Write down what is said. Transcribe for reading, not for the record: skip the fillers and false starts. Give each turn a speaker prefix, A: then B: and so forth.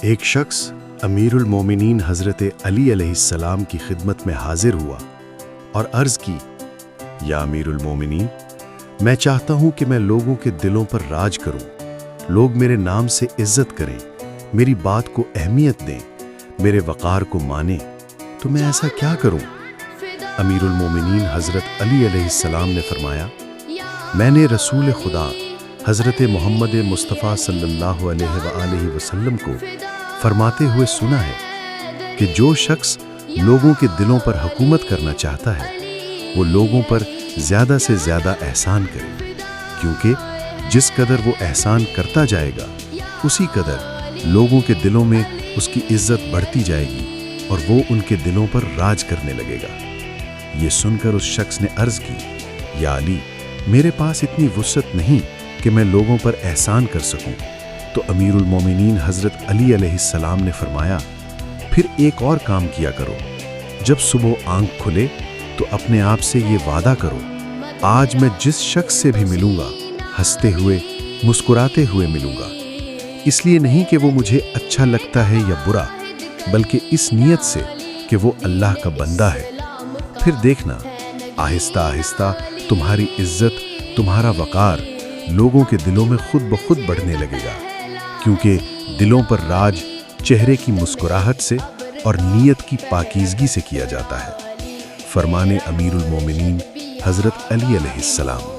A: ایک شخص امیرُ المومنین حضرت علی علیہ السلام کی خدمت میں حاضر ہوا اور عرض کی، یا امیر المومنین، میں چاہتا ہوں کہ میں لوگوں کے دلوں پر راج کروں، لوگ میرے نام سے عزت کریں، میری بات کو اہمیت دیں، میرے وقار کو مانیں، تو میں ایسا کیا کروں؟ امیر المومنین حضرت علی علیہ السلام نے فرمایا، میں نے رسول خدا حضرت محمد مصطفیٰ صلی اللہ علیہ وآلہ وسلم کو فرماتے ہوئے سنا ہے کہ جو شخص لوگوں کے دلوں پر حکومت کرنا چاہتا ہے وہ لوگوں پر زیادہ سے زیادہ احسان کرے، کیونکہ جس قدر وہ احسان کرتا جائے گا اسی قدر لوگوں کے دلوں میں اس کی عزت بڑھتی جائے گی اور وہ ان کے دلوں پر راج کرنے لگے گا۔ یہ سن کر اس شخص نے عرض کی، یا علی، میرے پاس اتنی وسعت نہیں کہ میں لوگوں پر احسان کر سکوں۔ تو امیر المومنین حضرت علی علیہ السلام نے فرمایا، پھر ایک اور کام کیا کرو، جب صبح آنکھ کھلے تو اپنے آپ سے یہ وعدہ کرو، آج میں جس شخص سے بھی ملوں گا ہنستے ہوئے مسکراتے ہوئے ملوں گا، اس لیے نہیں کہ وہ مجھے اچھا لگتا ہے یا برا، بلکہ اس نیت سے کہ وہ اللہ کا بندہ ہے۔ پھر دیکھنا آہستہ آہستہ تمہاری عزت، تمہارا وقار لوگوں کے دلوں میں خود بخود بڑھنے لگے گا، کیونکہ دلوں پر راج چہرے کی مسکراہٹ سے اور نیت کی پاکیزگی سے کیا جاتا ہے۔ فرمان امیر المومنین حضرت علی علیہ السلام۔